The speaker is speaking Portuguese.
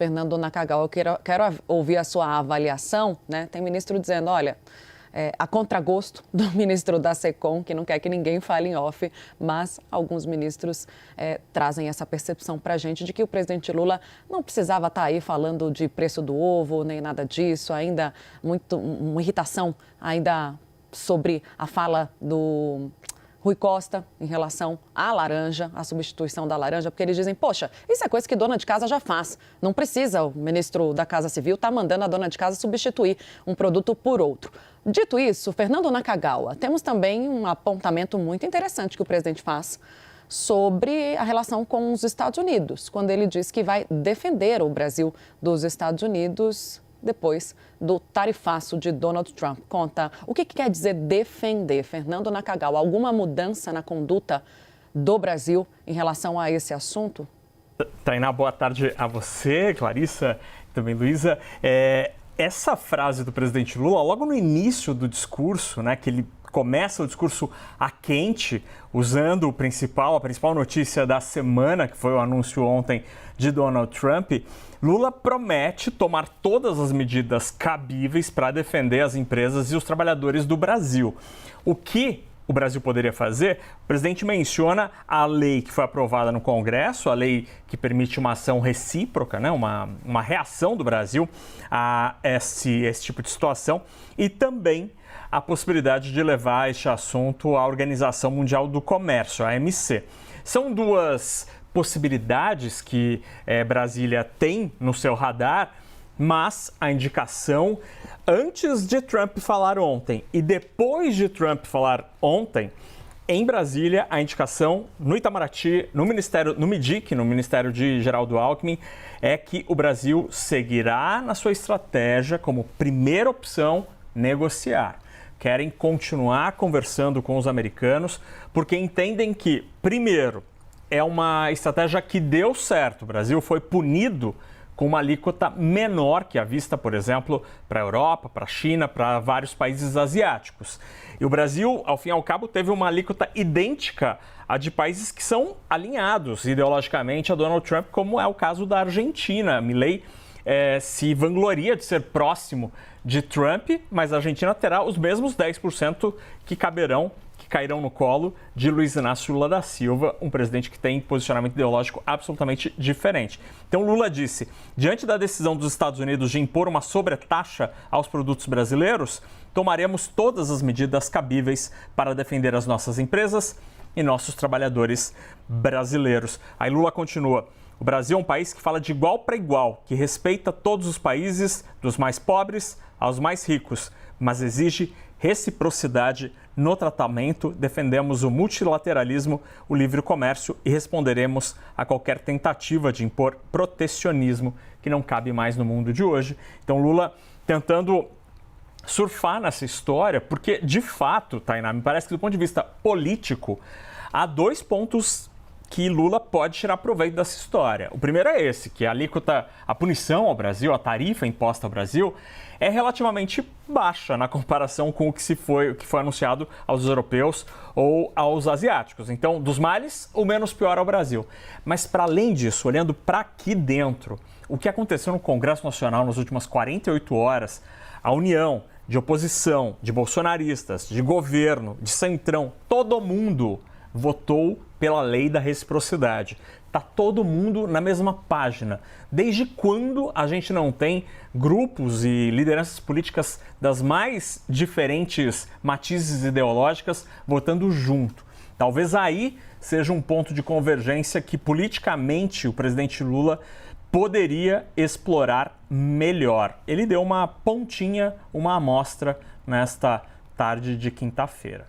Fernando Nakagawa, eu quero ouvir a sua avaliação, né? Tem ministro dizendo, olha, a contragosto do ministro da SECOM, que não quer que ninguém fale em off, mas alguns ministros trazem essa percepção para a gente de que o presidente Lula não precisava estar aí falando de preço do ovo, nem nada disso, ainda uma irritação ainda sobre a fala do Rui Costa em relação à laranja, à substituição da laranja, porque eles dizem, poxa, isso é coisa que dona de casa já faz. Não precisa o ministro da Casa Civil estar mandando a dona de casa substituir um produto por outro. Dito isso, Fernando Nakagawa, temos também um apontamento muito interessante que o presidente faz sobre a relação com os Estados Unidos, quando ele diz que vai defender o Brasil dos Estados Unidos depois do tarifaço de Donald Trump. Conta, o que quer dizer defender, Fernando Nakagawa? Alguma mudança na conduta do Brasil em relação a esse assunto? Tainá, boa tarde a você, Clarissa, e também Luísa. Essa frase do presidente Lula, logo no início do discurso, né, que ele começa o discurso a quente, usando a principal notícia da semana, que foi o anúncio ontem de Donald Trump, Lula promete tomar todas as medidas cabíveis para defender as empresas e os trabalhadores do Brasil. O que o Brasil poderia fazer? O presidente menciona a lei que foi aprovada no Congresso, a lei que permite uma ação recíproca, né? uma reação do Brasil a esse tipo de situação, e também a possibilidade de levar este assunto à Organização Mundial do Comércio, a OMC. São duas possibilidades que Brasília tem no seu radar, mas a indicação antes de Trump falar ontem e depois de Trump falar ontem, em Brasília, a indicação no Itamaraty, no MIDIC, no Ministério de Geraldo Alckmin, é que o Brasil seguirá na sua estratégia como primeira opção negociar. Querem continuar conversando com os americanos porque entendem que, primeiro, é uma estratégia que deu certo. O Brasil foi punido com uma alíquota menor que a vista, por exemplo, para a Europa, para a China, para vários países asiáticos. E o Brasil, ao fim e ao cabo, teve uma alíquota idêntica à de países que são alinhados ideologicamente a Donald Trump, como é o caso da Argentina. Milei se vangloria de ser próximo de Trump, mas a Argentina terá os mesmos 10% que cairão no colo de Luiz Inácio Lula da Silva, um presidente que tem posicionamento ideológico absolutamente diferente. Então Lula disse, diante da decisão dos Estados Unidos de impor uma sobretaxa aos produtos brasileiros, tomaremos todas as medidas cabíveis para defender as nossas empresas e nossos trabalhadores brasileiros. Aí Lula continua, o Brasil é um país que fala de igual para igual, que respeita todos os países, dos mais pobres aos mais ricos, mas exige reciprocidade no tratamento, defendemos o multilateralismo, o livre comércio e responderemos a qualquer tentativa de impor protecionismo que não cabe mais no mundo de hoje. Então Lula tentando surfar nessa história, porque de fato, Tainá, me parece que do ponto de vista político, há dois pontos que Lula pode tirar proveito dessa história. O primeiro é esse, que a alíquota, a punição ao Brasil, a tarifa imposta ao Brasil, é relativamente baixa na comparação com o que foi anunciado aos europeus ou aos asiáticos. Então, dos males, o menos pior ao Brasil. Mas, para além disso, olhando para aqui dentro, o que aconteceu no Congresso Nacional nas últimas 48 horas, a união de oposição, de bolsonaristas, de governo, de centrão, todo mundo votou pela lei da reciprocidade. Está todo mundo na mesma página. Desde quando a gente não tem grupos e lideranças políticas das mais diferentes matizes ideológicas votando junto? Talvez aí seja um ponto de convergência que politicamente o presidente Lula poderia explorar melhor. Ele deu uma pontinha, uma amostra nesta tarde de quinta-feira.